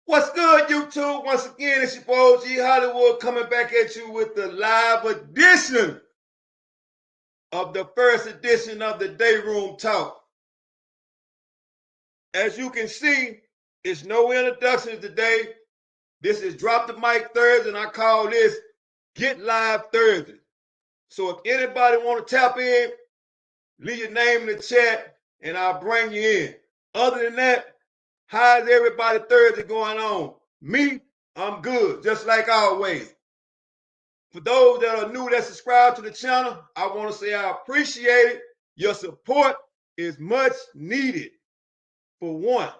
What's good, YouTube? Once again, it's your boy OG Hollywood coming back at you with the live edition of the first edition of the Day Room Talk. As you can see, it's no introductions today. This is Drop the Mic Thursday, and I call this Get Live Thursday. So if anybody want to tap in, leave your name in the chat, and I'll bring you in. Other than that, how's everybody Thursday going on? Me, I'm good, just like always. For those that are new that subscribe to the channel, I want to say I appreciate it. Your support is much needed. For one,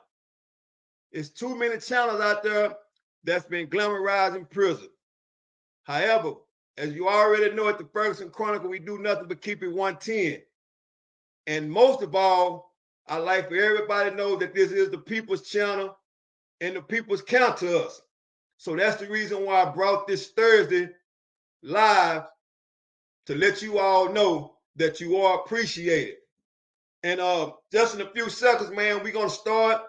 it's too many channels out there that's been glamorizing prison. However, as you already know at the Ferguson Chronicle, we do nothing but keep it 110. And most of all, I like for everybody to know that this is the people's channel and the people's count to us. So that's the reason why I brought this Thursday live, to let you all know that you are appreciated. And just in a few seconds, man, we're going to start,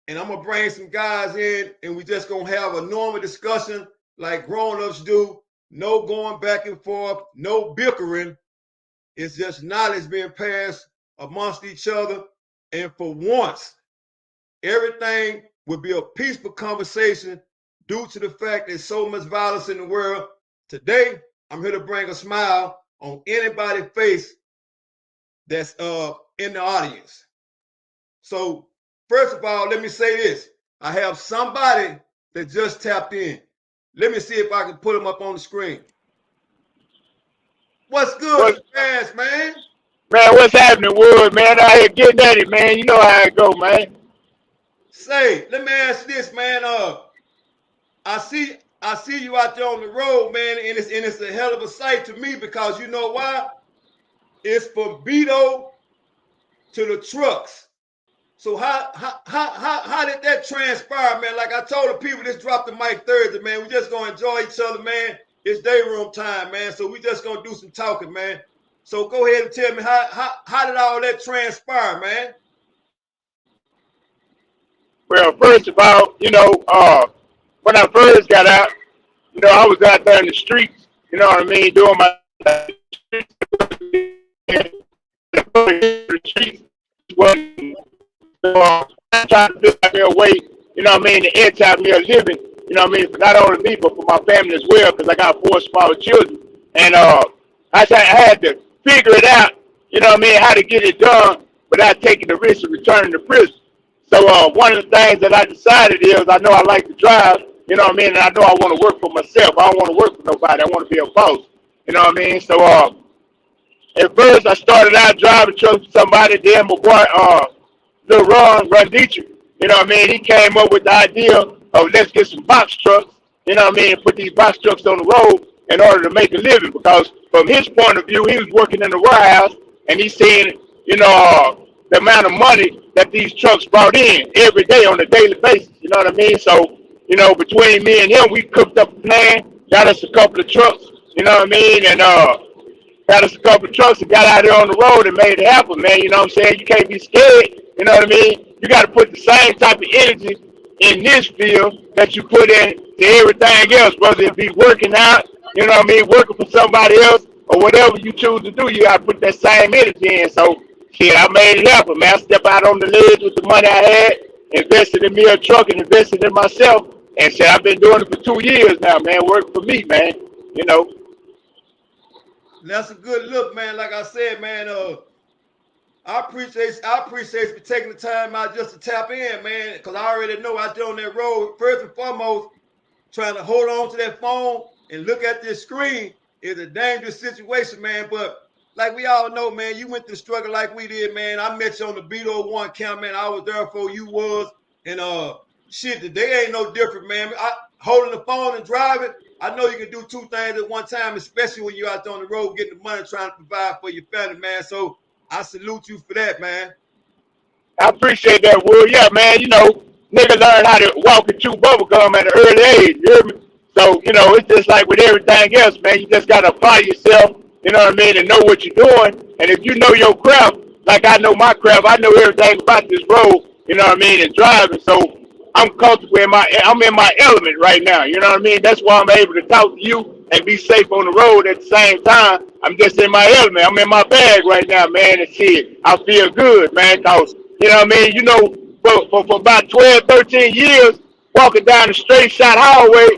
and I'm going to bring some guys in, and we just going to have a normal discussion like grown-ups do. No going back and forth, no bickering. It's just knowledge being passed amongst each other. And for once, everything will be a peaceful conversation due to the fact there's so much violence in the world. Today, I'm here to bring a smile on anybody's face that's in the audience. So, first of all, let me say this. I have somebody that just tapped in. Let me see if I can put him up on the screen. What's good, fast, man? Man, what's happening, Wood, man? Out here getting at it, man. You know how it go, man. Say, let me ask this, man. I see you out there on the road, man, and it's a hell of a sight to me, because you know why? It's from Beto to the trucks. So how did that transpire, man? Like I told the people, this Drop the Mic Thursday, man. We just gonna enjoy each other, man. It's day room time, man. So we just gonna do some talking, man. So go ahead and tell me how did all that transpire, man? Well, first of all, when I first got out, I was out there in the streets, you know what I mean, doing my streets, trying to do their way, you know what I mean, the entire me of living, you know what I mean, for not only me, but for my family as well, because I got 4 small children. And I had to figure it out, you know what I mean, how to get it done without taking the risk of returning to prison. So one of the things that I decided is, I know I like to drive, you know what I mean, and I know I want to work for myself. I don't want to work for nobody. I want to be a boss, you know what I mean. So at first I started out driving trucks for somebody. Then my boy, Lil Run Dietrich, you know what I mean, he came up with the idea of let's get some box trucks, you know what I mean, and put these box trucks on the road in order to make a living. Because from his point of view, he was working in the warehouse, and he's seeing, the amount of money that these trucks brought in every day on a daily basis, you know what I mean? So, between me and him, we cooked up a plan, got us a couple of trucks, you know what I mean, and got us a couple of trucks and got out there on the road and made it happen, man. You know what I'm saying? You can't be scared, you know what I mean? You got to put the same type of energy in this field that you put in to everything else, whether it be working out, you know what I mean, working for somebody else, or whatever you choose to do, you got to put that same energy in. So, shit, I made it happen, man. I stepped out on the ledge with the money I had, invested in me a truck, and invested in myself. And shit, I've been doing it for 2 years now, man. Working for me, man. That's a good look, man. Like I said, man, I appreciate you for taking the time out just to tap in, man, because I already know out there on that road, first and foremost, trying to hold on to that phone and look at this screen is a dangerous situation, man. But like we all know, man, you went through the struggle like we did, man. I met you on the Beto 1 camp, man. I was there before you was. And shit, today ain't no different, man. Holding the phone and driving, I know you can do 2 things at one time, especially when you're out there on the road getting the money, trying to provide for your family, man. So I salute you for that, man. I appreciate that, Will. Yeah, man, nigga learn how to walk and chew bubblegum at an early age, you hear me? So, it's just like with everything else, man. You just got to apply yourself, you know what I mean, and know what you're doing. And if you know your craft, like I know my craft, I know everything about this road, you know what I mean, and driving. So I'm comfortable I'm in my element right now. You know what I mean? That's why I'm able to talk to you and be safe on the road at the same time. I'm just in my element. I'm in my bag right now, man. And shit, I feel good, man. Cause you know what I mean? You know, for about 12, 13 years, walking down the straight shot hallway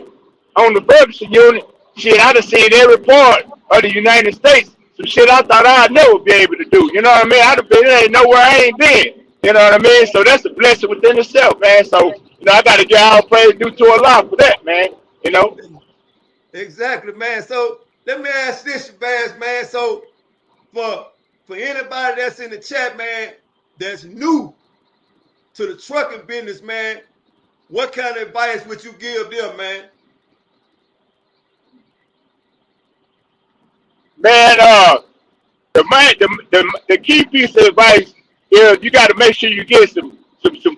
on the Ferguson unit, shit, I done seen every part of the United States. Some shit I thought I'd never be able to do. You know what I mean? I'd have been, there ain't nowhere I ain't been. You know what I mean? So that's a blessing within itself, man. So, you know, I got to get all praise due to Allah for that, man. You know? Exactly, man. So let me ask this, Bass, man. So for anybody that's in the chat, man, that's new to the trucking business, man, what kind of advice would you give them, man? Man, the key piece of advice is you got to make sure you get some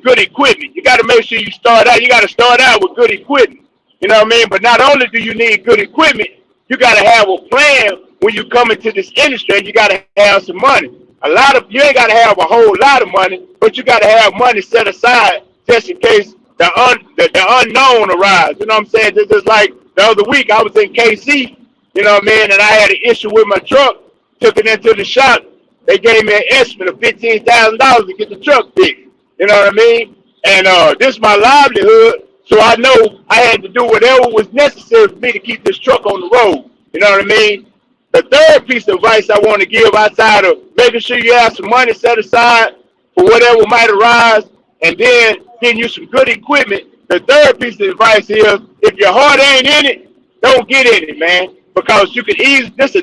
good equipment. You got to make sure you start to start out with good equipment. You know what I mean? But not only do you need good equipment, you got to have a plan when you come into this industry, and you got to have some money. You ain't got to have a whole lot of money, but you got to have money set aside just in case the unknown arrives. You know what I'm saying? Just like the other week, I was in KC, you know what I mean, and I had an issue with my truck. Took it into the shop. They gave me an estimate of $15,000 to get the truck fixed. You know what I mean? And this is my livelihood, so I know I had to do whatever was necessary for me to keep this truck on the road. You know what I mean? The third piece of advice I want to give outside of making sure you have some money set aside for whatever might arise, and then getting you some good equipment. The third piece of advice is if your heart ain't in it, don't get in it, man, because you can easily this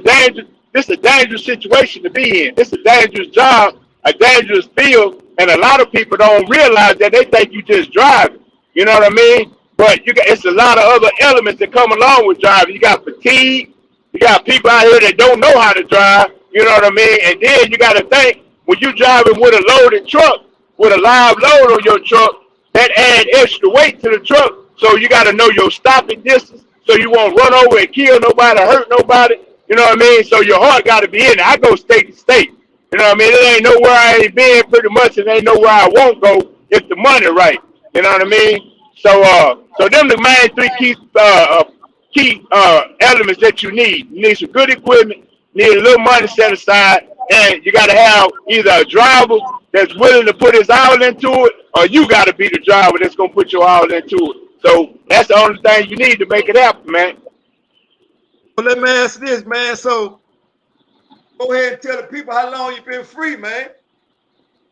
is a dangerous situation to be in. This is a dangerous job, a dangerous field, and a lot of people don't realize that. They think you just driving. You know what I mean? But it's a lot of other elements that come along with driving. You got fatigue. You got people out here that don't know how to drive. You know what I mean? And then you got to think, when you're driving with a loaded truck, with a live load on your truck, that adds extra weight to the truck. So you got to know your stopping distance, so you won't run over and kill nobody, hurt nobody. You know what I mean? So your heart got to be in it. I go state to state. You know what I mean? It ain't nowhere I ain't been pretty much, and ain't nowhere I won't go if the money right. You know what I mean? So them the main three key elements that you need. You need some good equipment, you need a little money set aside, and you got to have either a driver that's willing to put his all into it, or you got to be the driver that's going to put your all into it. So that's the only thing you need to make it happen, man. Well, let me ask this, man. So go ahead and tell the people how long you been free, man.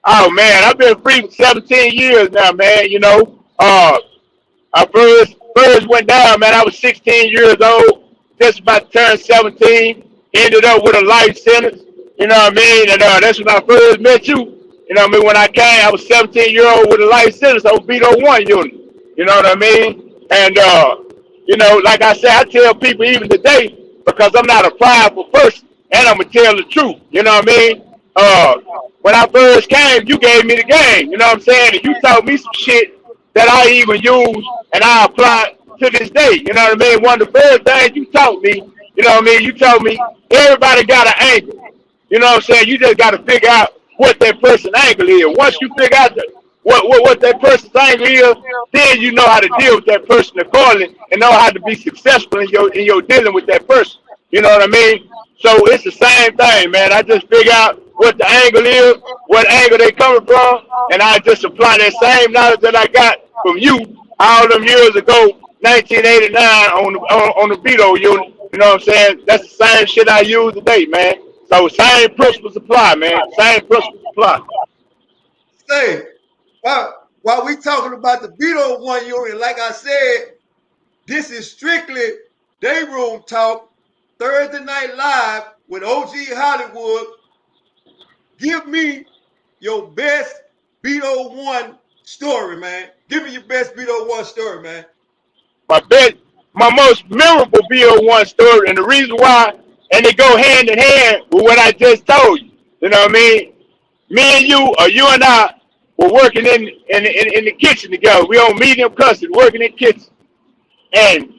Oh, man, I've been free for 17 years now, man. You know, I first went down, man. I was 16 years old, just about to turn 17. Ended up with a life sentence. You know what I mean? And that's when I first met you. You know what I mean? When I came, I was 17-year-old with a life sentence on Beto 1 unit. You know what I mean? And, you know, like I said, I tell people even today, because I'm not a prideful person, and I'm going to tell the truth. You know what I mean? When I first came, you gave me the game. You know what I'm saying? And you taught me some shit that I even use and I apply to this day. You know what I mean? One of the first things you taught me, you know what I mean? You told me everybody got an angle. You know what I'm saying? You just got to figure out what that person's angle is. Once you figure out what that person's angle is, then you know how to deal with that person accordingly and know how to be successful in your dealing with that person. You know what I mean? So it's the same thing, man. I just figure out what the angle is, what angle they coming from, and I just apply that same knowledge that I got from you all them years ago, 1989 on the Beto unit. You know what I'm saying? That's the same shit I use today, man. So same principles apply, man. Same principles apply. Say, while we talking about the Beto 1 unit, like I said, this is strictly day room talk, Thursday Night Live with OG Hollywood. Give me your best Beto 1 story, man. Give me your best Beto 1 story, man. My most memorable Beto 1 story, and the reason why, and they go hand in hand with what I just told you. You know what I mean? Me and you, or you and I, were working in the kitchen together. We on medium custody, working in the kitchen. And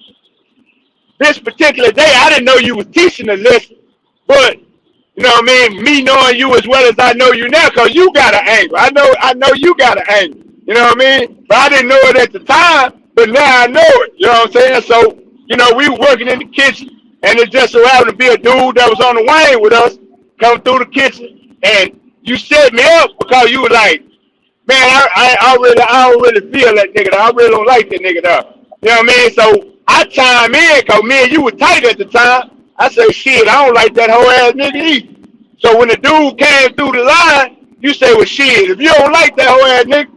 this particular day, I didn't know you was teaching the lesson, but you know what I mean? Me knowing you as well as I know you now, because you got an angle. I know you got an angle. You know what I mean? But I didn't know it at the time, but now I know it. You know what I'm saying? So, we were working in the kitchen, and it just so happened to be a dude that was on the wing with us coming through the kitchen, and you set me up because you were like, man, I don't really feel that nigga. I really don't like that nigga though. You know what I mean? So I chime in because me and you were tight at the time. I say, shit, I don't like that whole ass nigga either. So when the dude came through the line, you say, well, shit, if you don't like that whole ass nigga,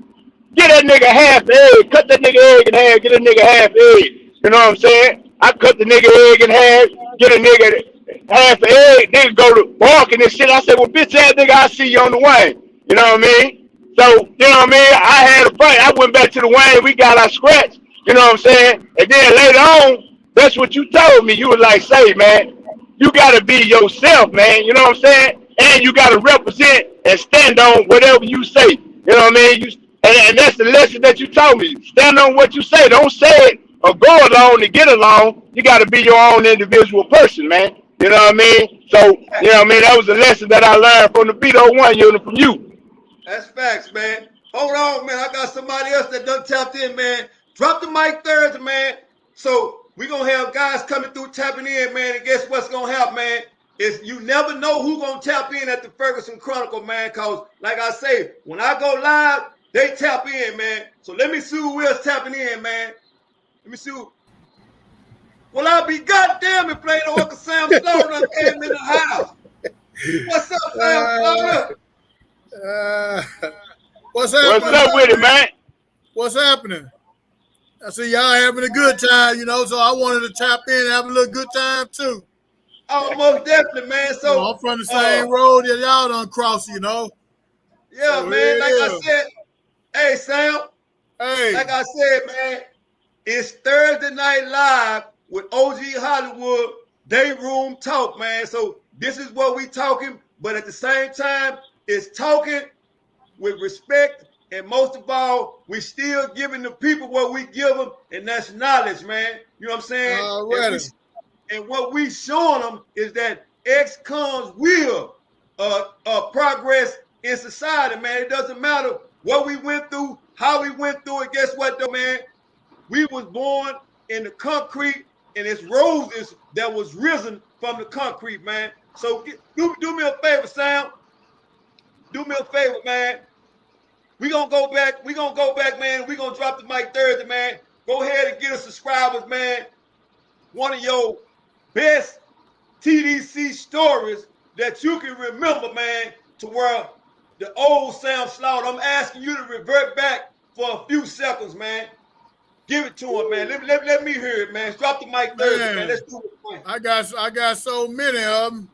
get that nigga half egg, cut that nigga egg in half, get a nigga half egg. You know what I'm saying? I cut the nigga egg in half, get a nigga half egg, nigga go to barking and shit. I said, well, bitch ass nigga, I see you on the way. You know what I mean? So, you know what I mean? I had a fight. I went back to the Wayne. We got our scratch. You know what I'm saying? And then later on, that's what you told me. You was like, say, man, you got to be yourself, man. You know what I'm saying? And you got to represent and stand on whatever you say. You know what I mean? And that's the lesson that you told me. Stand on what you say. Don't say it or go along to get along. You got to be your own individual person, man. You know what I mean? So, you know what I mean? That was a lesson that I learned from the B01 unit from you. That's facts, man. Hold on, man. I got somebody else that done tapped in, man. Drop the mic Thursday, man. So we gonna have guys coming through tapping in, man. And guess what's gonna happen, man? Is you never know who gonna tap in at the Ferguson Chronicle, man. Cause like I say, when I go live, they tap in, man. So let me see who else tapping in, man. Let me see who. Well, I'll be goddamn if playing the Uncle Sam Slaughter came in the house. What's up, Sam Slaughter? What's happening? What's up with it, man? What's happening? I see y'all having a good time, so I wanted to tap in and have a little good time too. Oh, most definitely, man. So I'm from the same road that y'all done cross, Yeah, so, man. Like I said, hey, Sam. Hey. Like I said, man, it's Thursday Night Live with OG Hollywood Day Room Talk, man. So this is what we talking, but at the same time, it's talking with respect, and most of all, we still giving the people what we give them, and that's knowledge, man. You know what I'm saying? And what we showing them is that ex-cons will progress in society, man. It doesn't matter what we went through, how we went through it. Guess what, though, man? We was born in the concrete, and it's roses that was risen from the concrete, man. So do me a favor, Sam. Do me a favor, man. We gonna go back, man. We gonna drop the mic Thursday, man. Go ahead and get us subscribers, man. One of your best TDC stories that you can remember, man, to where the old Sam Slaughter. I'm asking you to revert back for a few seconds, man. Give it to him, man. Let me hear it, man. Drop the mic Thursday, man. Let's do it, man. I got so many of them.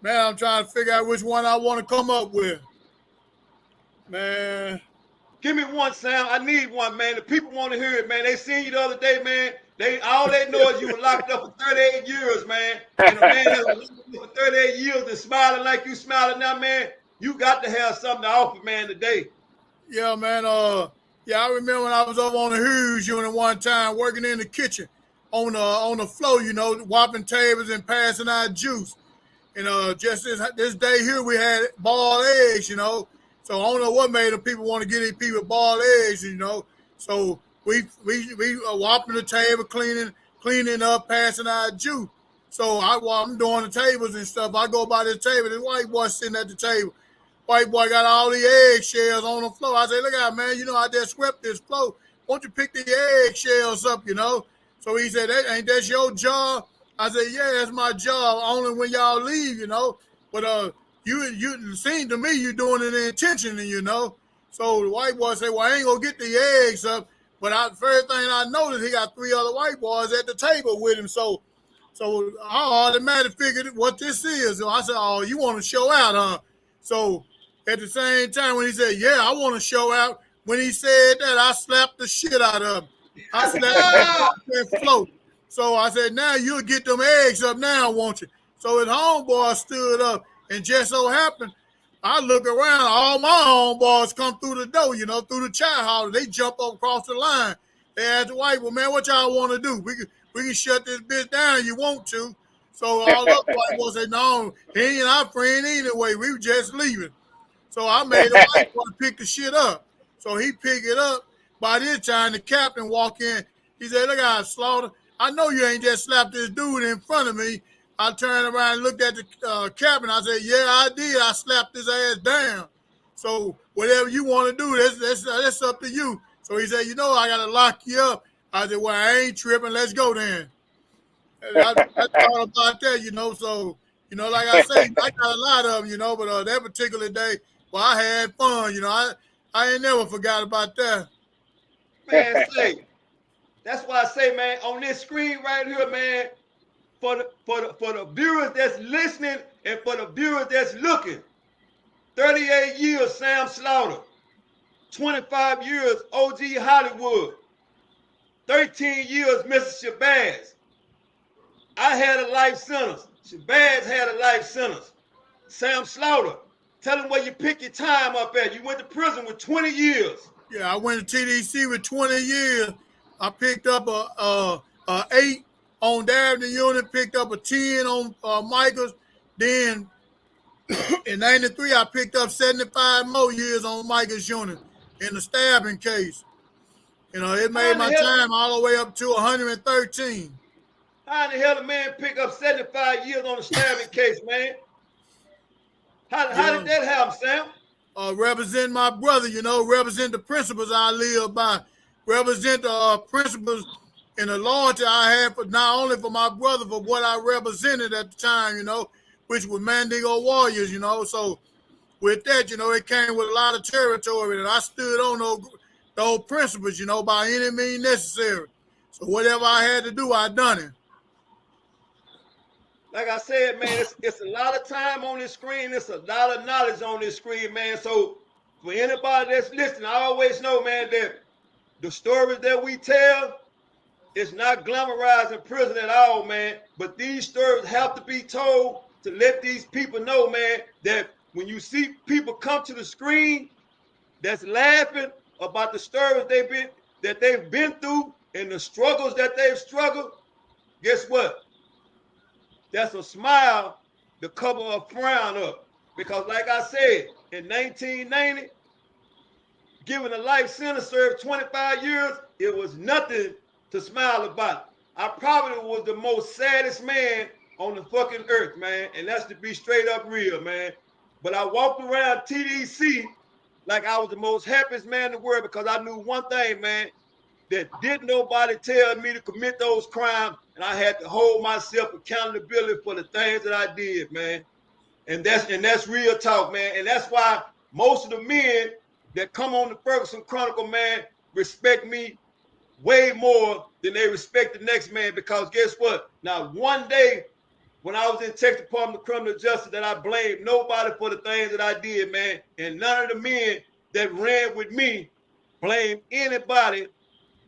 Man, I'm trying to figure out which one I want to come up with. Man. Give me one, Sam. I need one, man. The people want to hear it, man. They seen you the other day, man. All they know is you were locked up for 38 years, man. And a man that's locked up for 38 years and smiling like you smiling now, man, you got to have something to offer, man, today. Yeah, man. I remember when I was over on the Hughes unit one time working in the kitchen on the floor, whopping tables and passing out juice. And just this day here, we had boiled eggs, So I don't know what made the people want to get these people boiled eggs, So we whopping the table, cleaning up, passing out juice. So while I'm doing the tables and stuff, I go by the table. This white boy sitting at the table. White boy got all the eggshells on the floor. I say, look out, man, I just swept this floor. Won't you pick the eggshells up, So he said, ain't that your job? I said, yeah, that's my job, only when y'all leave, But you seem to me you doing it intentionally, So the white boy said, well, I ain't going to get the eggs up. But first thing I noticed, he got 3 other white boys at the table with him. So I automatically figured what this is. So I said, oh, you want to show out, huh? So at the same time, when he said, yeah, I want to show out, when he said that, I slapped the shit out of him. I slapped the float. So I said, now you'll get them eggs up now, won't you? So his homeboy stood up, and just so happened, I look around, all my homeboys come through the door, through the child hall. They jump up across the line. They asked the wife, well, man, what y'all want to do? We can shut this bitch down if you want to. So all the white boys said, no, he ain't our friend anyway. We were just leaving. So I made the white boy pick the shit up. So he picked it up. By this time, the captain walked in. He said, look out, Slaughter. I know you ain't just slapped this dude in front of me. I turned around and looked at the captain. I said, yeah, I did. I slapped his ass down. So whatever you want to do, that's up to you. So he said, you know, I got to lock you up. I said, well, I ain't tripping. Let's go then. I thought about that, you know. So, you know, like I say, I got a lot of them, you know, but that particular day, well, I had fun, you know. I ain't never forgot about that. Man, say, that's why I say, man, on this screen right here, man, for the viewers that's listening and for the viewers that's looking, 38 years Sam Slaughter, 25 years OG Hollywood, 13 years Mr. Shabazz. I had a life sentence. Shabazz had a life sentence. Sam Slaughter, tell him where you pick your time up at. You went to prison with 20 years. Yeah, I went to TDC with 20 years. I picked up a 8 on Darrington unit, picked up a 10 on Michaels. Then in 93, I picked up 75 more years on Michael's unit in the stabbing case. You know, it made my time all the way up to 113. How in the hell the man pick up 75 years on the stabbing case, man? How did that happen, Sam? Represent my brother, you know, represent the principles I live by, represent the principles and the loyalty I had for not only for my brother, but what I represented at the time, you know, which was Mandingo Warriors, you know. So with that, you know, it came with a lot of territory, and I stood on those principles, you know, by any means necessary. So whatever I had to do, I done it. Like I said, man, it's a lot of time on this screen. It's a lot of knowledge on this screen, man. So for anybody that's listening, I always know, man, that the stories that we tell, it's not glamorized in prison at all, man. But these stories have to be told to let these people know, man, that when you see people come to the screen that's laughing about the stories they've been through and the struggles that they've struggled, guess what? That's a smile to cover a frown up. Because like I said, in 1990, given a life sentence, served 25 years, it was nothing to smile about. I probably was the most saddest man on the fucking earth, man. And that's to be straight up real, man. But I walked around TDC like I was the most happiest man in the world because I knew one thing, man, that didn't nobody tell me to commit those crimes, and I had to hold myself accountability for the things that I did, man. And that's real talk, man. And that's why most of the men that come on the Ferguson Chronicle, man, respect me way more than they respect the next man. Because guess what? Now, one day when I was in Texas Department of Criminal Justice, that I blamed nobody for the things that I did, man. And none of the men that ran with me blamed anybody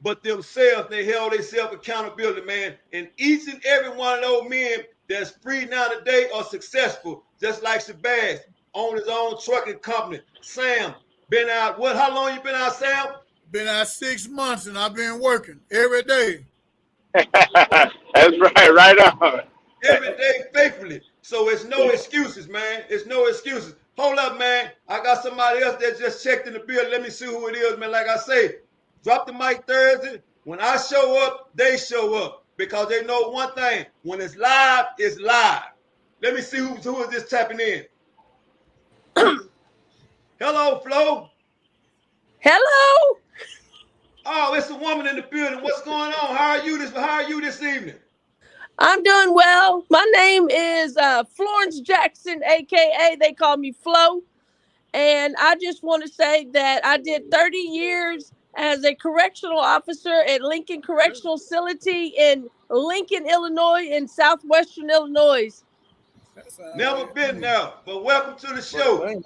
but themselves. They held themselves accountability, man. And each and every one of those men that's free now today are successful, just like Shabazz, own his own trucking company. Sam, been out, how long you been out, Sam? Been out 6 months, and I've been working every day. That's right on. Every day faithfully. So it's no excuses, man. It's no excuses. Hold up, man. I got somebody else that just checked in the bill. Let me see who it is, man. Like I say, drop the mic Thursday. When I show up, they show up. Because they know one thing. When it's live, it's live. Let me see who is this tapping in. Hello, Flo. Hello. Oh, it's a woman in the building. What's going on? How are you this evening? I'm doing well. My name is Florence Jackson, a.k.a. they call me Flo. And I just want to say that I did 30 years as a correctional officer at Lincoln Correctional Facility in Lincoln, Illinois, in southwestern Illinois. Never been there, but welcome to the show.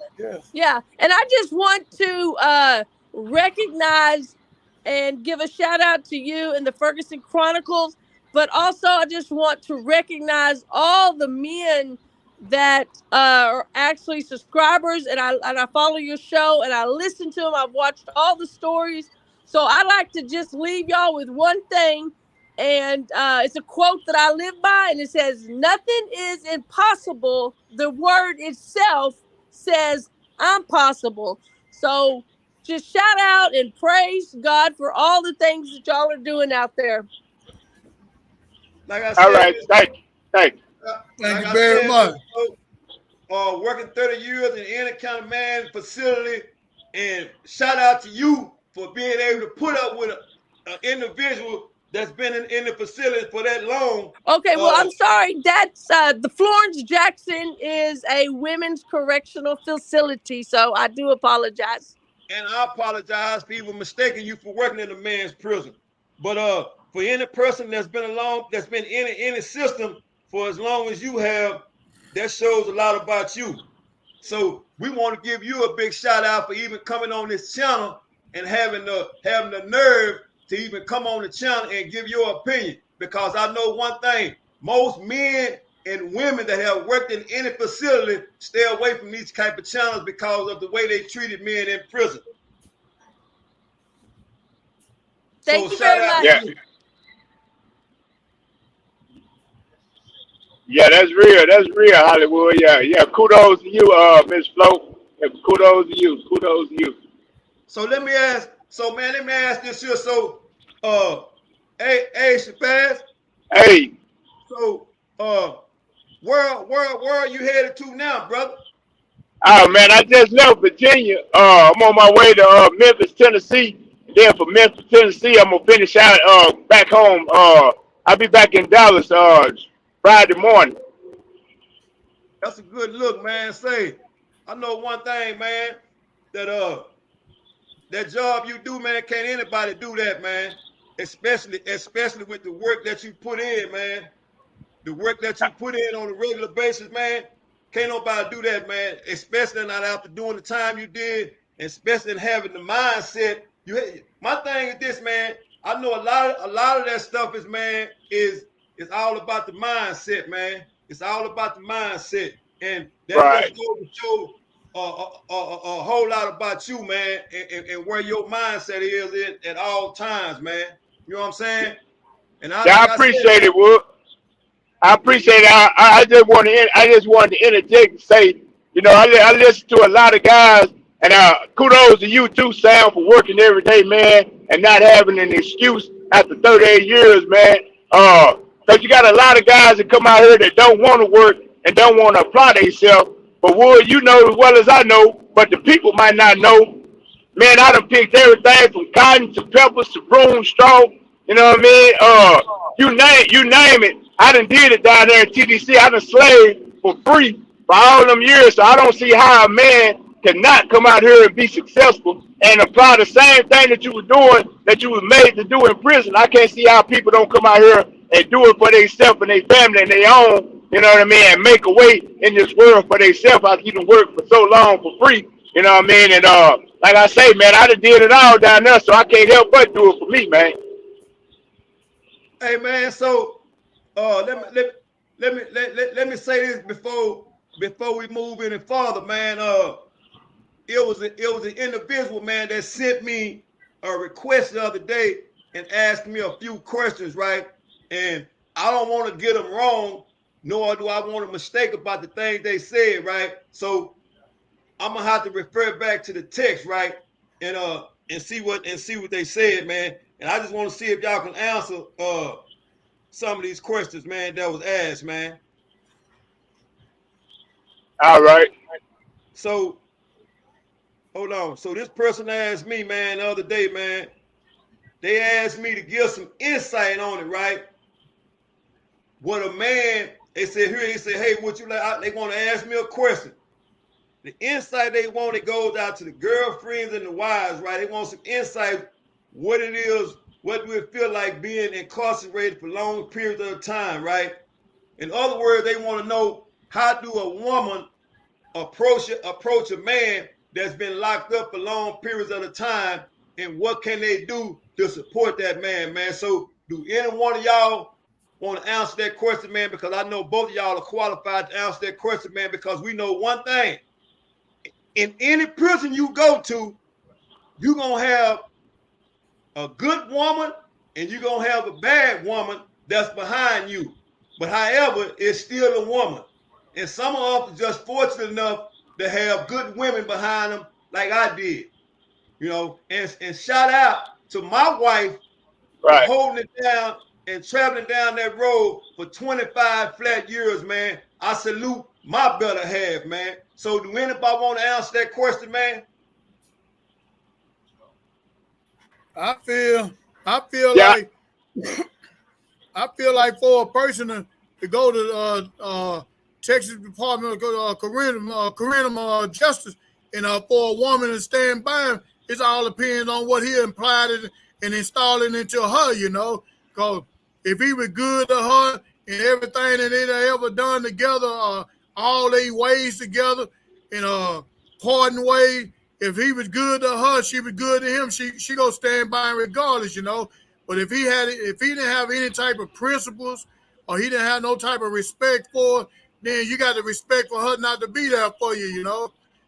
Yeah, and I just want to recognize and give a shout out to you and the Ferguson Chronicles, but also I just want to recognize all the men that are actually subscribers, and I follow your show and I listen to them. I've watched all the stories. So I like to just leave y'all with one thing, and it's a quote that I live by, and it says, "Nothing is impossible. The word itself says I'm possible." So just shout out and praise God for all the things that y'all are doing out there. Like I All said, right. Thank you. Thank you. Thank like you I very said, much. working 30 years in any kind of man facility, and shout out to you for being able to put up with an individual that's been in the facility for that long. Okay, well, I'm sorry. That's the Florence Jackson is a women's correctional facility, so I do apologize. And I apologize for even mistaking you for working in a man's prison. But for any person that's been in any system for as long as you have, that shows a lot about you. So we want to give you a big shout out for even coming on this channel and having the nerve to even come on the channel and give your opinion. Because I know one thing: most men and women that have worked in any facility stay away from these type of channels because of the way they treated men in prison. So Thank you shout very out much. to Yeah. you. Yeah, that's real. That's real, Hollywood. Yeah, yeah. Kudos to you, Miss Flo. Yeah, kudos to you. Kudos to you. So let me ask. So man, let me ask this here. So, hey, Shabazz. Hey, So, where are you headed to now, brother? oh man, I just left Virginia. I'm on my way to Memphis, Tennessee. Then from Memphis, Tennessee, I'm gonna finish out back home. I'll be back in Dallas Friday morning. That's a good look, man. Say, I know one thing, man. That that job you do, man, can't anybody do that, man. Especially with the work that you put in, man. The work that you put in on a regular basis, man. Can't nobody do that, man. Especially not after doing the time you did, and especially in having the mindset. My thing is this, man. I know a lot of that stuff is all about the mindset, man. It's all about the mindset, and that just Right. goes to show a whole lot about you, man, and where your mindset is at all times, man. You know what I'm saying? And Yeah, I like I said, appreciate man, it, Wood. I appreciate it. I just wanted to interject and say, I listen to a lot of guys, and kudos to you too, Sam, for working every day, man, and not having an excuse after 38 years, man. Cause you got a lot of guys that come out here that don't want to work and don't want to apply themselves. But Wood, you know as well as I know, but the people might not know. Man, I done picked everything from cotton to peppers to broom straw. You know what I mean? You name it. I done did it down there in TDC. I done slaved for free for all them years. So I don't see how a man cannot come out here and be successful and apply the same thing that you were doing that you was made to do in prison. I can't see how people don't come out here and do it for themselves and their family and their own, you know what I mean, and make a way in this world for themselves after you done worked for so long for free. You know what I mean? And like I say, man, I done did it all down there, so I can't help but do it for me, man. hey man, so let me say this before we move any further, man. It was an individual, man, that sent me a request the other day and asked me a few questions, right? And I don't want to get them wrong, nor do I want to mistake about the things they said, right? So I'm gonna have to refer back to the text, right? And see what they said, man. And I just want to see if y'all can answer some of these questions, man, that was asked, man. All right. So hold on. So this person asked me, man, the other day, man. They asked me to give some insight on it, right? What a man, they said here, they said, hey, what you like? They want to ask me a question. The insight they want, it goes out to the girlfriends and the wives, right? They want some insight, what it is, what do it feel like being incarcerated for long periods of time, right? In other words, they want to know, how do a woman approach a man that's been locked up for long periods of the time, and what can they do to support that man, man? So do any one of y'all want to answer that question, man? Because I know both of y'all are qualified to answer that question, man, because we know one thing. In any prison you go to, you're going to have a good woman and you're going to have a bad woman that's behind you. But however, it's still a woman. And some of us are just fortunate enough to have good women behind them like I did. And shout out to my wife for Right. holding it down and traveling down that road for 25 flat years, man. I salute my better half, man. So do anybody want to answer that question, man? I feel Yeah. like for a person to go to Texas Department of Correctional Justice and for a woman to stand by him, it all depends on what he implied and installing into her, because if he was good to her and everything that they ever done together, all they ways together in pardon way, if he was good to her, she was good to him. She gonna stand by him regardless. But if he didn't have any type of principles or he didn't have no type of respect for her, then you got to respect for her not to be there for you.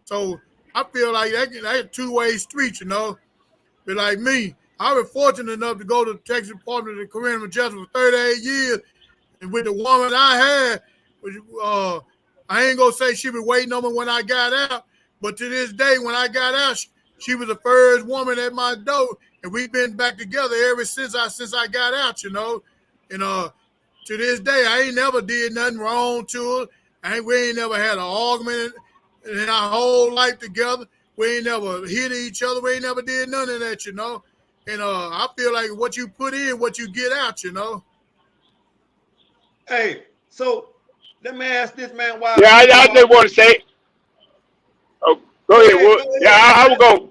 So I feel like that two-way street. But like me, I was fortunate enough to go to the Texas Department of Correctional Justice for 38 years, and with the woman I had, I ain't gonna say she was waiting on me when I got out, but to this day, when I got out, she was the first woman at my door, and we've been back together ever since I got out. And to this day, I ain't never did nothing wrong to her. We ain't never had an argument in our whole life together. We ain't never hit each other. We ain't never did none of that. And I feel like what you put in, what you get out. Hey, so let me ask this man why. Yeah, I just want to say. Oh, go ahead, Wood. Yeah, I will go.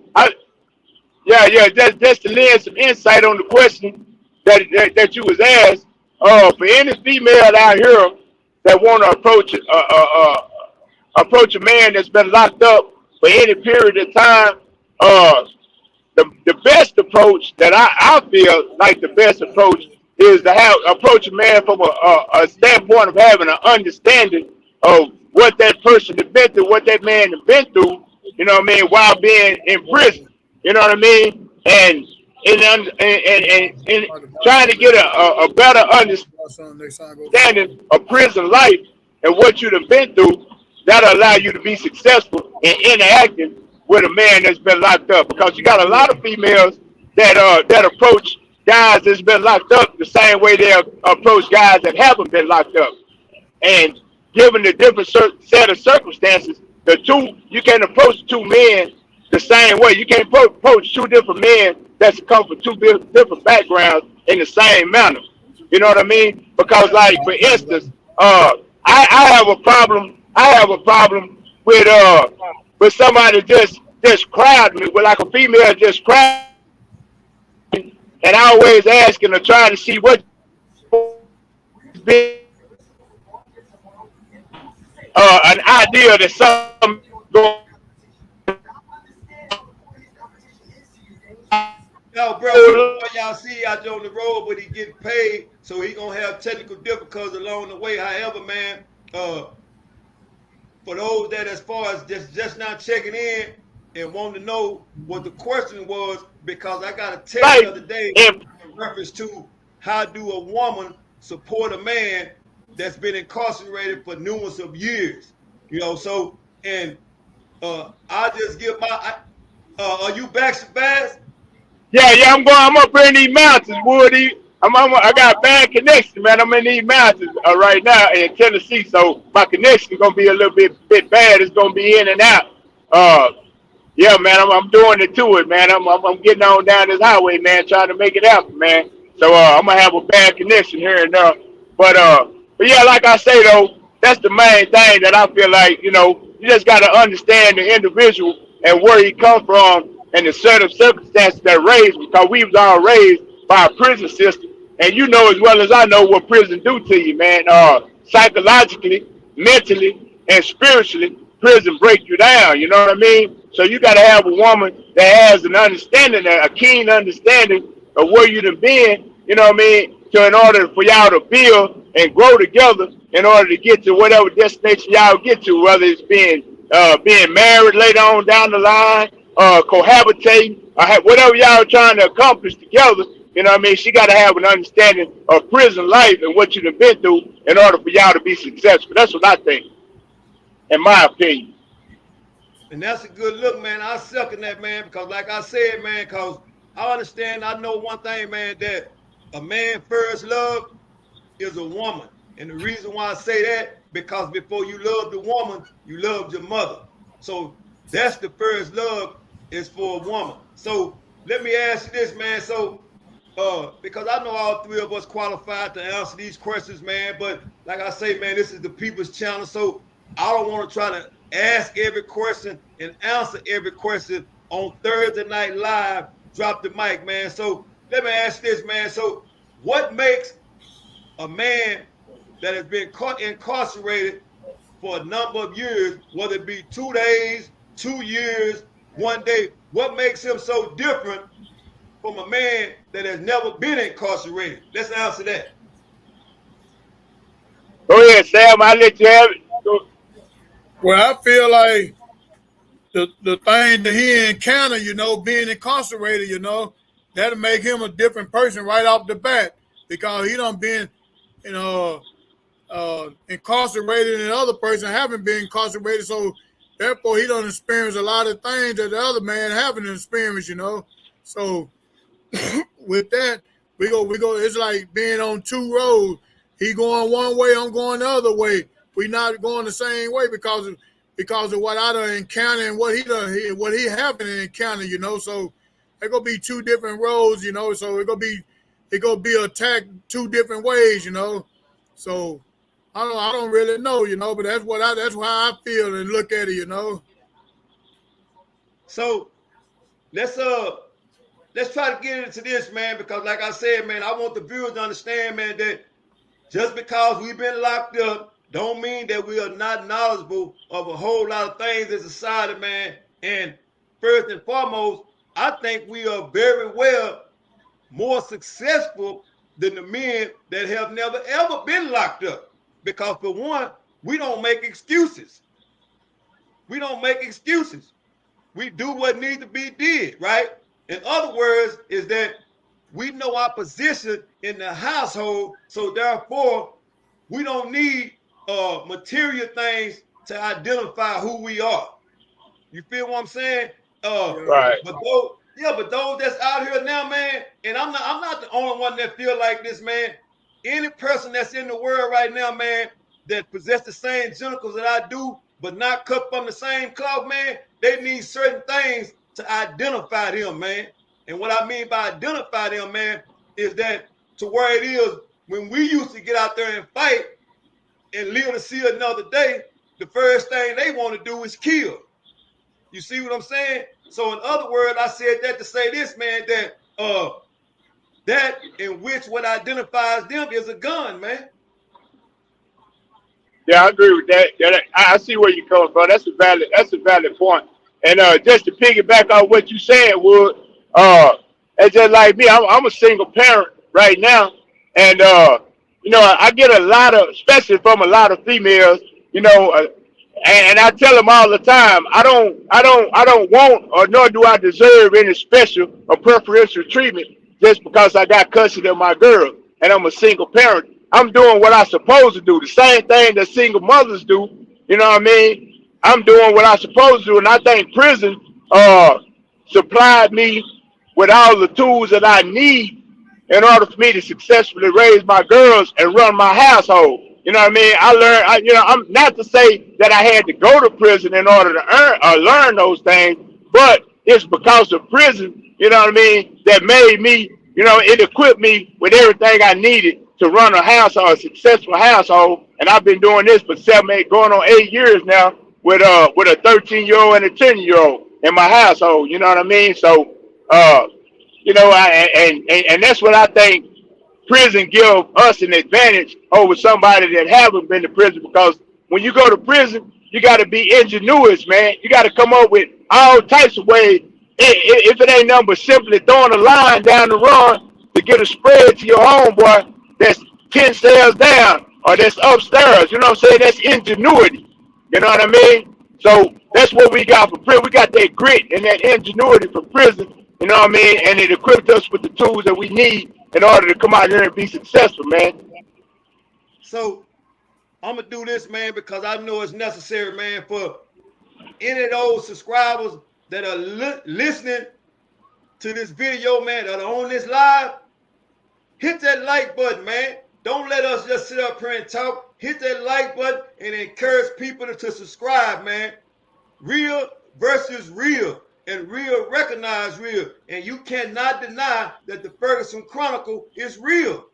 Yeah. Just to lend some insight on the question that you was asked. For any female out here that want to approach a man that's been locked up for any period of time, the best approach that I feel like the best approach is to approach a man from a standpoint of having an understanding of what that person has been through, what that man has been through, while being in prison. You know what I mean? And trying to get a better understanding of prison life and what you've been through, that'll allow you to be successful in interacting with a man that's been locked up. Because you got a lot of females that approach guys that's been locked up the same way they approach guys that haven't been locked up. And given the different set of circumstances, you can't approach two men the same way. You can't approach two different men that's come from two different backgrounds in the same manner. You know what I mean? Because, like, for instance, I have a problem. I have a problem with somebody just crowd me, with like a female just crowd me, and I always asking or trying to see what an idea that something going. No, bro, y'all see out there on the road, but he getting paid, so he gonna have technical difficulties along the way. However, man, for those that as far as just not checking in and wanting to know what the question was, because I got a text the other day in reference to how do a woman support a man that's been incarcerated for numerous of years. So and I just give my are you back, Sebastian? Yeah, I'm up here in these mountains, Woody. I got bad connection, man. I'm in these mountains right now in Tennessee, so my connection is gonna be a little bit bad. It's gonna be in and out. Yeah, man, I'm doing it to it, man. I'm getting on down this highway, man, trying to make it happen, man. So I'm gonna have a bad connection here and there. But yeah, like I say though, that's the main thing that I feel like, you just gotta understand the individual and where he come from and the set of circumstances that raised him, because we was all raised by a prison system. And you know as well as I know what prison do to you, man. Psychologically, mentally, and spiritually, prison break you down, you know what I mean? So you got to have a woman that has an understanding, a keen understanding of where you done been, you know what I mean, in order for y'all to build and grow together in order to get to whatever destination y'all get to, whether it's being married later on down the line, cohabitating, whatever y'all are trying to accomplish together. You know what I mean? She got to have an understanding of prison life and what you've been through in order for y'all to be successful. That's what I think, in my opinion. And that's a good look, man. I second that, man, because like I said, man, because I understand, I know one thing, man, that a man first love is a woman. And the reason why I say that, because before you love the woman, you loved your mother. So that's the first love is for a woman. So let me ask you this, man. So because I know all three of us qualified to answer these questions, man. But like I say, man, this is the people's channel. So I don't want to try to ask every question and answer every question on Thursday Night Live. Drop the mic, man. So let me ask this, man. So what makes a man that has been caught incarcerated for a number of years, whether it be 2 days, 2 years, 1 day, what makes him so different from a man that has never been incarcerated? Let's answer that. Go ahead, Sam. I'll let you have it. Well, I feel like the thing that he encountered, being incarcerated, that'll make him a different person right off the bat because he done been, you know, incarcerated and the other person haven't been incarcerated. So therefore he don't experience a lot of things that the other man haven't experienced, So with that, we go. It's like being on two roads. He going one way, I'm going the other way. We not going the same way because of what I done encountered and what he haven't encountered, So it gonna be two different roads, So it gonna be attacked two different ways, So I don't really know, but that's how I feel and look at it, So let's try to get into this, man, because like I said, man, I want the viewers to understand, man, that just because we've been locked up don't mean that we are not knowledgeable of a whole lot of things in society, man. And first and foremost, I think we are very well more successful than the men that have never ever been locked up. Because for one, we don't make excuses. We don't make excuses. We do what needs to be did, right? In other words, is that we know our position in the household, so therefore we don't need material things to identify who we are. You feel what I'm saying? Right. But those that's out here now, man, and I'm not the only one that feel like this, man. Any person that's in the world right now, man, that possess the same genitals that I do, but not cut from the same cloth, man, they need certain things to identify them, man. And what I mean by identify them, man, is that to where it is when we used to get out there and fight and live to see another day, the first thing they want to do is kill. You see what I'm saying? So in other words, I said that to say this, man, that in which what identifies them is a gun, man. Yeah, I agree with that. I see where you're coming from. That's a valid point. And just to piggyback on what you said, Wood, it's just like me. I'm a single parent right now, and I get a lot of, especially from a lot of females, and I tell them all the time, I don't want or nor do I deserve any special or preferential treatment just because I got custody of my girl and I'm a single parent. I'm doing what I'm supposed to do, the same thing that single mothers do. You know what I mean? I'm doing what I'm supposed to do, and I think prison supplied me with all the tools that I need in order for me to successfully raise my girls and run my household. You know what I mean? I learned, I'm not to say that I had to go to prison in order to earn or learn those things, but it's because of prison, you know what I mean, that made me, it equipped me with everything I needed to run a household, a successful household. And I've been doing this for 7, 8, going on 8 years now with a 13-year-old and a 10-year-old in my household. You know what I mean? So, and that's what I think prison give us an advantage over somebody that haven't been to prison, because when you go to prison, you got to be ingenuous, man. You got to come up with all types of ways. If it ain't nothing but simply throwing a line down the run to get a spread to your homeboy that's 10 cells down or that's upstairs, you know what I'm saying? That's ingenuity. You know what I mean? So that's what we got for prison. We got that grit and that ingenuity for prison, you know what I mean? And it equipped us with the tools that we need in order to come out here and be successful, man. So I'm gonna do this, man, because I know it's necessary, man, for any of those subscribers that are listening to this video, man, that are on this live, hit that like button, man. Don't let us just sit up here and talk. Hit that like button and encourage people to subscribe, man. Real versus real, and real recognize real. And you cannot deny that the Ferguson Chronicle is real,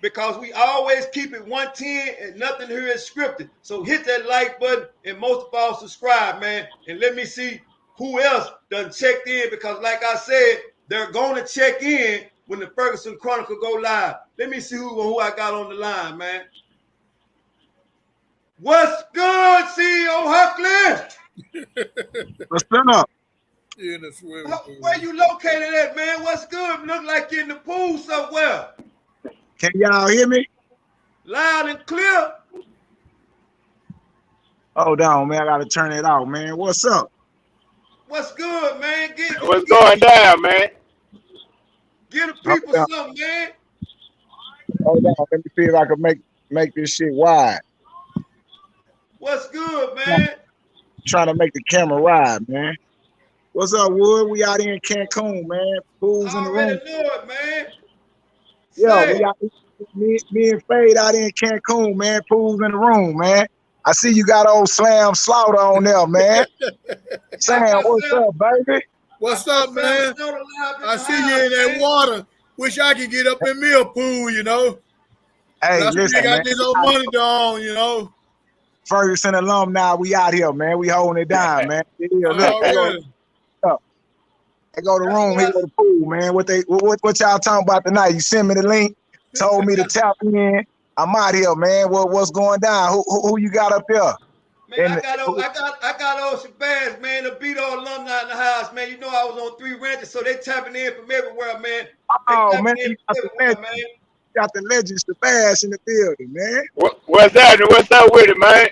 because we always keep it 110 and nothing here is scripted. So hit that like button and most of all subscribe, man. And let me see who else done checked in, because like I said, they're going to check in when the Ferguson Chronicle go live. Let me see who I got on the line, man. What's good, CEO Huckley? What's up? In the swimming pool. Where you located at, man? What's good? Look like you're in the pool somewhere. Can y'all hear me? Loud and clear. Hold on, man. I gotta turn it off, man. What's up? What's good, man? What's going down, man? Give the people something, man. Hold on. Let me see if I can make this shit wide. What's good, man? Trying to make the camera ride, man. What's up, Wood? We out here in Cancun, man. Pools in the room. I already know it, man. Yeah, we out, me and Fade out here in Cancun, man. Pools in the room, man. I see you got old Slam Slaughter on there, man. Sam, what's up, baby? What's up, man? I see you in that water. Wish I could get up in me a pool, you know. Hey, I listen, got man. this old money down, you know. Ferguson alumni, we out here, man. We holding it down, man. Yeah, look, they go to the room, here go the pool, man. What y'all talking about tonight? You send me the link, told me to tap in. I'm out here, man. What's going down? Who you got up there? Man, I got old Shabazz, man, the Beto alumni in the house, man. You know I was on 3 ranches, so they tapping in from everywhere, man. Oh, man, you got the legend Shabazz in the building, man. What's happening? What's up with it, man?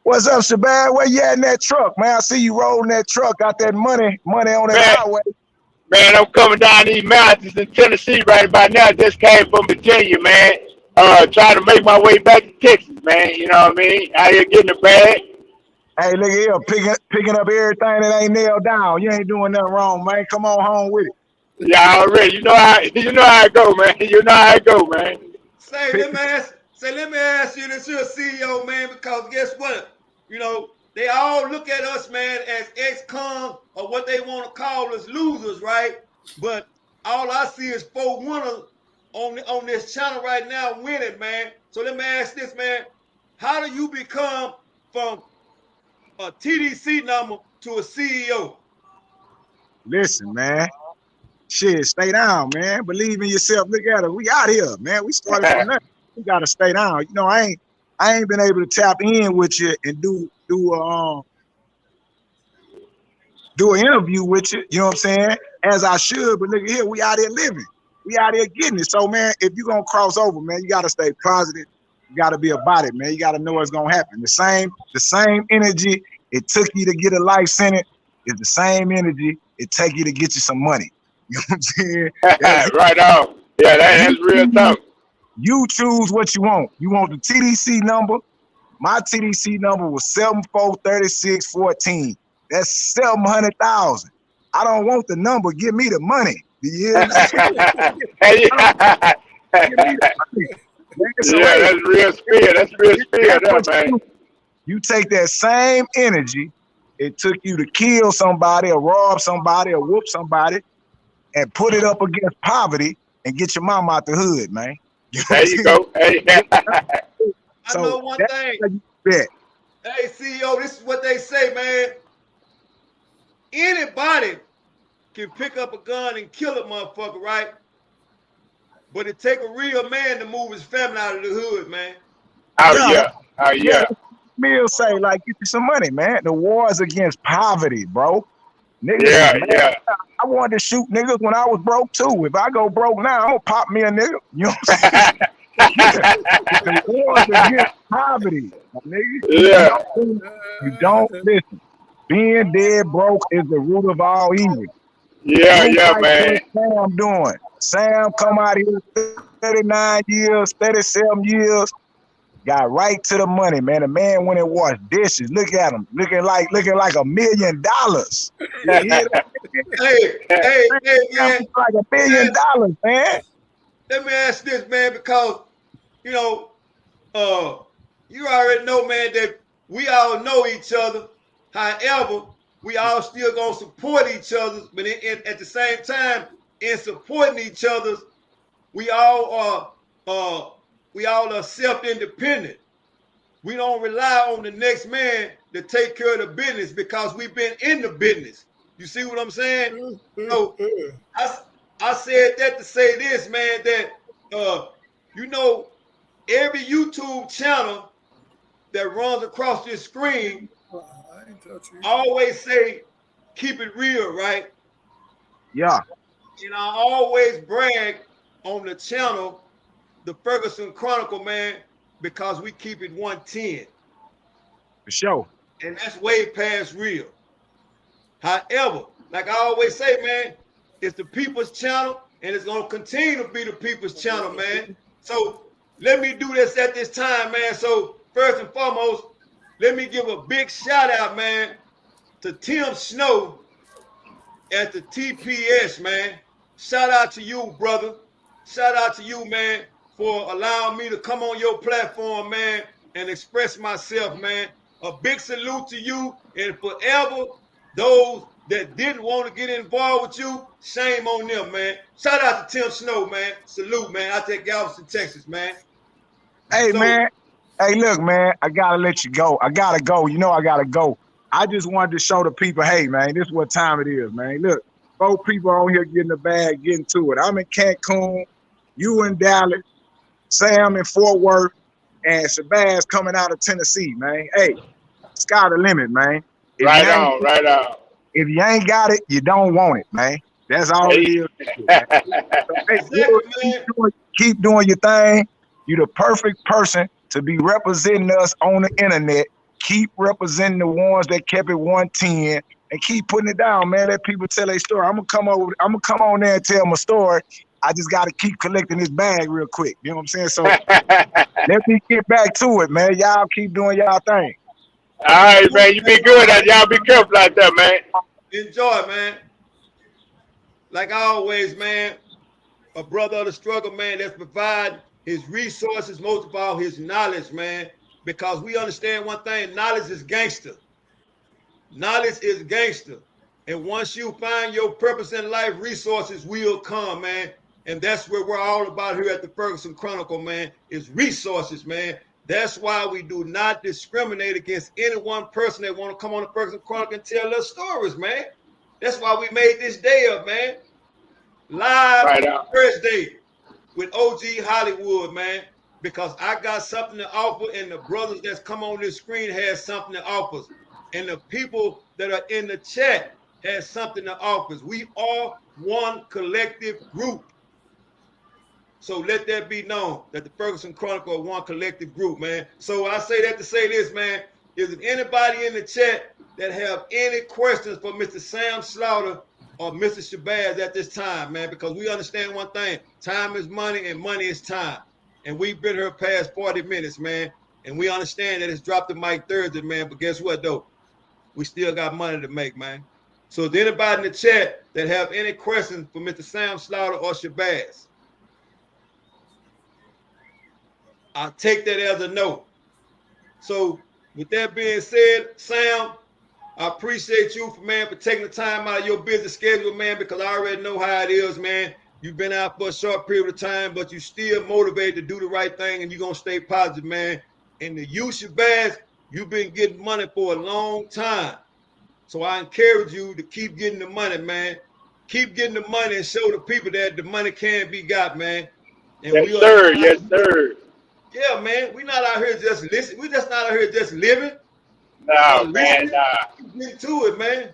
What's up, Shabazz? Where you at in that truck, man? I see you rolling that truck, got that money on that highway. Man, I'm coming down these mountains in Tennessee right about now. Just came from Virginia, man. Trying to make my way back to Texas, man. You know what I mean? Out here getting the bag. Hey, look here, picking up everything that ain't nailed down. You ain't doing nothing wrong, man. Come on home with it. Yeah, already. You know how it go, man. You know how it go, man. Let me ask you this here, CEO, man, because guess what? You know, they all look at us, man, as ex-cons or what they want to call us losers, right? But all I see is 4 winners on this channel right now winning, man. So let me ask this, man. How do you become from a TDC number to a CEO? Listen, man. Shit, stay down, man. Believe in yourself. Look at it. We out here, man. We started from nothing. We gotta stay down. You know, I ain't been able to tap in with you and do an interview with you. You know what I'm saying? As I should, but look here, we out here living. We out here getting it. So, man, if you gonna cross over, man, you gotta stay positive. You gotta be about it, man. You gotta know what's gonna happen. The same energy it took you to get a life sentence is the same energy it take you to get you some money. You know what I'm saying? Right on. Yeah, that's real tough. You choose what you want. You want the TDC number. My TDC number was 743614. That's 700,000. I don't want the number. Give me the money. You know what I'm saying? Yeah, that's real spirit. That's real spirit, man. You take that same energy it took you to kill somebody or rob somebody or whoop somebody and put it up against poverty and get your mom out the hood, man. There you go. Hey. I know one thing. Hey, CEO, this is what they say, man. Anybody can pick up a gun and kill a motherfucker, right? But it take a real man to move his family out of the hood, man. Oh yeah. Mills say, like, get you some money, man. The war is against poverty, bro. Niggas, yeah. I wanted to shoot niggas when I was broke too. If I go broke now, I'm gonna pop me a nigga. You know what I'm saying? The war is against poverty, my nigga. Yeah. You don't listen. Being dead broke is the root of all evil. Yeah, man. Sam doing. Sam come out here 39 years, 37 years. got right to the money, man. The man went and washed dishes. Look at him, looking like $1 million. You hear that? Hey, man. Like $1 billion, man. Let me ask this, man, because you know, you already know, man, that we all know each other. However, we all still gonna support each other, but at the same time, in supporting each other, we all are self-independent. We don't rely on the next man to take care of the business because we've been in the business. You see what I'm saying? So I said that to say this, man, that every YouTube channel that runs across this screen always say keep it real, right? Yeah. And I always brag on the channel, the Ferguson Chronicle, man, because we keep it 110. For sure. And that's way past real. However, like I always say, man, it's the people's channel, and it's gonna continue to be the people's channel, man. So let me do this at this time, man. So first and foremost, let me give a big shout out, man, to Tim Snow at the TPS, man. Shout out to you, brother. Shout out to you, man, for allowing me to come on your platform, man, and express myself, man. A big salute to you, and forever those that didn't want to get involved with you, shame on them, man. Shout out to Tim Snow, man. Salute, man. I take Galveston, Texas, man. Hey, man. Hey, look, man. I gotta let you go. I gotta go. You know I gotta go. I just wanted to show the people, hey, man, this is what time it is, man. Look, 4 people on here getting the bag, getting to it. I'm in Cancun, you in Dallas, Sam in Fort Worth, and Shabazz coming out of Tennessee, man. Hey, sky the limit, man. Right on. If you ain't got it, you don't want it, man. That's all it is. So, hey, keep doing your thing. You're the perfect person to be representing us on the internet. Keep representing the ones that kept it 110 and keep putting it down, man. Let people tell their story. I'm gonna come on there and tell my story. I just gotta keep collecting this bag real quick. You know what I'm saying? So let me get back to it, man. Y'all keep doing y'all thing. All right, man. You be good. Y'all be careful out there, man. Enjoy, man. Like always, man, a brother of the struggle, man, that's provide his resources, most of all his knowledge, man, because we understand one thing, knowledge is gangster. Knowledge is gangster. And once you find your purpose in life, resources will come, man. And that's what we're all about here at the Ferguson Chronicle, man, is resources, man. That's why we do not discriminate against any one person that want to come on the Ferguson Chronicle and tell their stories, man. That's why we made this day up, man. Live Thursday with OG Hollywood, man, because I got something to offer, and the brothers that's come on this screen has something to offer, and the people that are in the chat has something to offer. We are one collective group. So let that be known that the Ferguson Chronicle are one collective group, man. So I say that to say this, man. Is there anybody in the chat that have any questions for Mr. Sam Slaughter or Mr. Shabazz at this time, man? Because we understand one thing. Time is money and money is time. And we've been here past 40 minutes, man. And we understand that it's dropped the mic Thursday, man. But guess what, though? We still got money to make, man. So is there anybody in the chat that have any questions for Mr. Sam Slaughter or Shabazz? I'll take that as a no. So with that being said, Sam, I appreciate you for taking the time out of your busy schedule, man, because I already know how it is, man. You've been out for a short period of time, but you still motivated to do the right thing, and you're going to stay positive, man. And the you, Shabazz, you've been getting money for a long time. So I encourage you to keep getting the money, man. Keep getting the money and show the people that the money can be got, man. And Yes, sir. Yeah, man. We're not out here just listening. We're just not out here just living. No, man, nah. Get to it, man.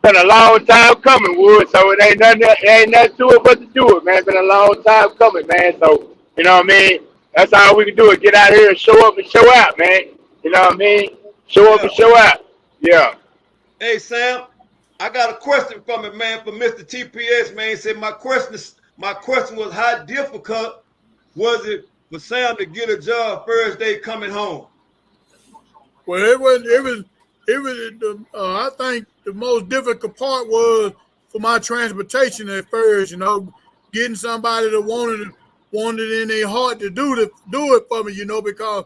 Been a long time coming, Wood. So it ain't nothing to it but to do it, man. It's been a long time coming, man. So, you know what I mean? That's all we can do is get out here and show up and show out, man. You know what I mean? Show up and show out. Yeah. Hey, Sam, I got a question from it, man, for Mr. TPS, man. He said my question was how difficult was it for Sam to get a job first day coming home? Well, it was. I think the most difficult part was for my transportation at first. You know, getting somebody that wanted in their heart to do it for me. You know, because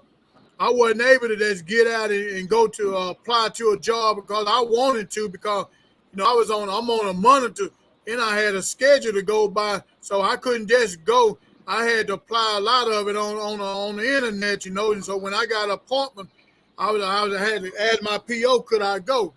I wasn't able to just get out and go to apply to a job because I wanted to, because you know I'm on a monitor and I had a schedule to go by, so I couldn't just go. I had to apply a lot of it on the internet, you know. And so when I got an appointment, I had to add my PO. Could I go?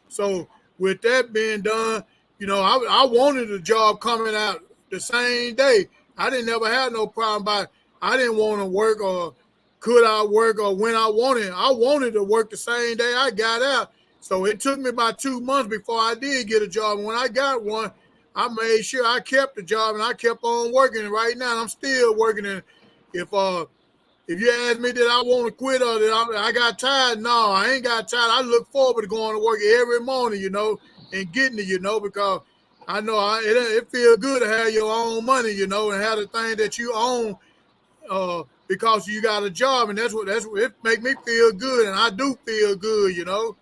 So with that being done, you know, I wanted a job coming out the same day. I didn't ever have no problem by it. I didn't want to work or could I work or when I wanted. I wanted to work the same day I got out. So it took me about 2 months before I did get a job. And when I got one, I made sure I kept the job and I kept on working. And right now I'm still working. And if you ask me that I want to quit or that I got tired, no, I ain't got tired. I look forward to going to work every morning, you know, and getting it, you know, because I know it feels good to have your own money, you know, and have the thing that you own because you got a job, and that's what it make me feel good, and I do feel good, you know.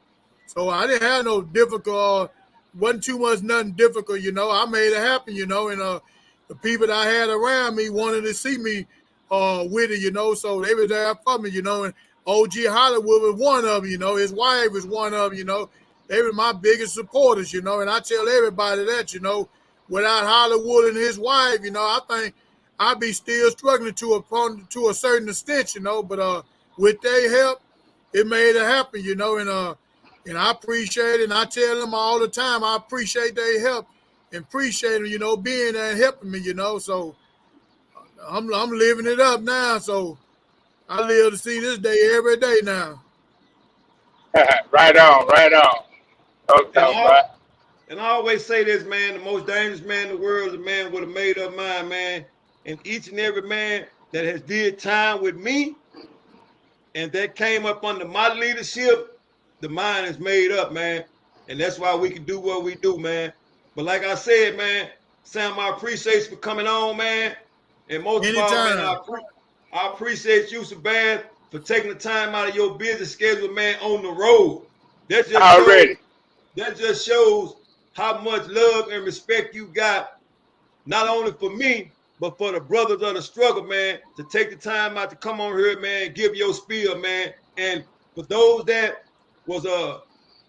So I didn't have no difficult, wasn't too much nothing difficult, you know. I made it happen, you know, and the people that I had around me wanted to see me with it, you know, so they were there for me, you know. And OG Hollywood was one of them, you know. His wife was one of them, you know. They were my biggest supporters, you know, and I tell everybody that, you know, without Hollywood and his wife, you know, I think I'd be still struggling to a certain extent, you know. But with their help, it made it happen, you know. And I appreciate it, and I tell them all the time I appreciate their help and appreciate them, you know, being there and helping me, you know. So I'm living it up now. So I live to see this day every day now. Right on, right on. And Okay, bro. I always say this, man, the most dangerous man in the world is a man with a made up mind, man. And each and every man that has did time with me and that came up under my leadership, the mind is made up, man. And that's why we can do what we do, man. But like I said, man, Sam, I appreciate you for coming on, man. And most of all, man, Anytime. I appreciate you, Sabaz, for taking the time out of your busy schedule, man, on the road. That just shows Already. that just shows how much love and respect you got, not only for me, but for the brothers of the struggle, man, to take the time out to come on here, man, give your spiel, man. And for those that was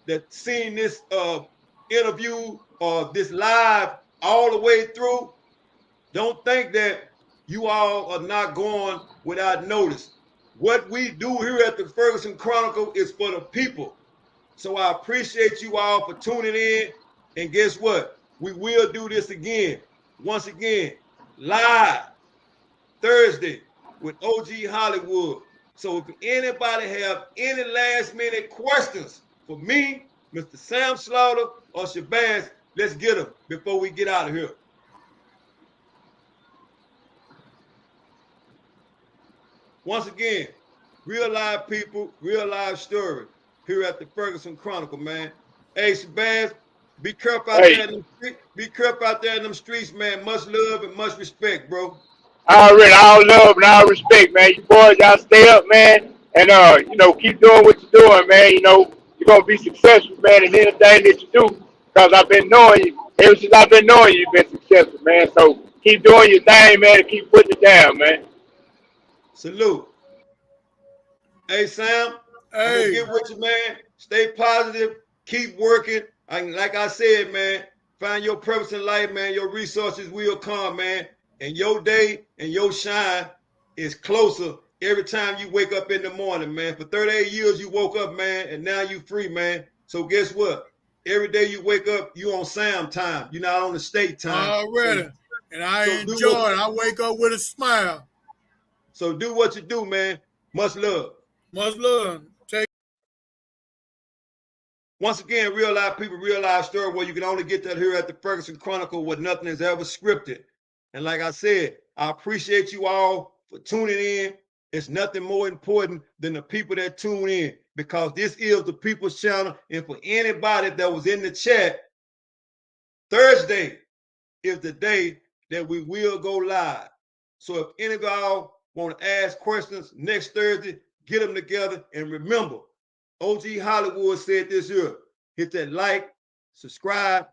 that seen this interview or this live all the way through, don't think that you all are not going without notice. What we do here at the Ferguson Chronicle is for the people. So I appreciate you all for tuning in. And guess what? We will do this again. Once again, live Thursday with OG Hollywood. So if anybody have any last minute questions for me, Mr. Sam Slaughter, or Shabazz, let's get them before we get out of here. Once again, real live people, real live story here at the Ferguson Chronicle, man. Hey, Shabazz, be careful out Hey, there in them streets. Be careful out there in them streets, man. Much love and much respect, bro. already all love and all respect, man. You boys, y'all stay up, man, and keep doing what you're doing, man. You know, you're gonna be successful, man, in anything that you do. Because I've been knowing you. Ever since I've been knowing you, you've been successful, man. So keep doing your thing, man, and keep putting it down, man. Salute. Hey, Sam, I'm gonna Hey, get with you, man. Stay positive. Keep working. And like I said, man, find your purpose in life, man. Your resources will come, man. And your day and your shine is closer every time you wake up in the morning, man. For 38 years, you woke up, man, and now you free, man. So guess what? Every day you wake up, you on Sam time. You're not on the state time. So already. And I so do what enjoy it. I wake up with a smile. so do what you do, man. Much love. Much love. Take Once again, real life people, real life story where you can only get that here at the Ferguson Chronicle where nothing is ever scripted. And like I said, I appreciate you all for tuning in. It's nothing more important than the people that tune in because this is the People's Channel. And for anybody that was in the chat, Thursday is the day that we will go live. So if any of y'all want to ask questions next Thursday, get them together. And remember, OG Hollywood said this year, hit that like, subscribe,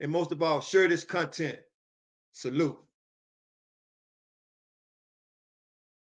and most of all, share this content. Salute.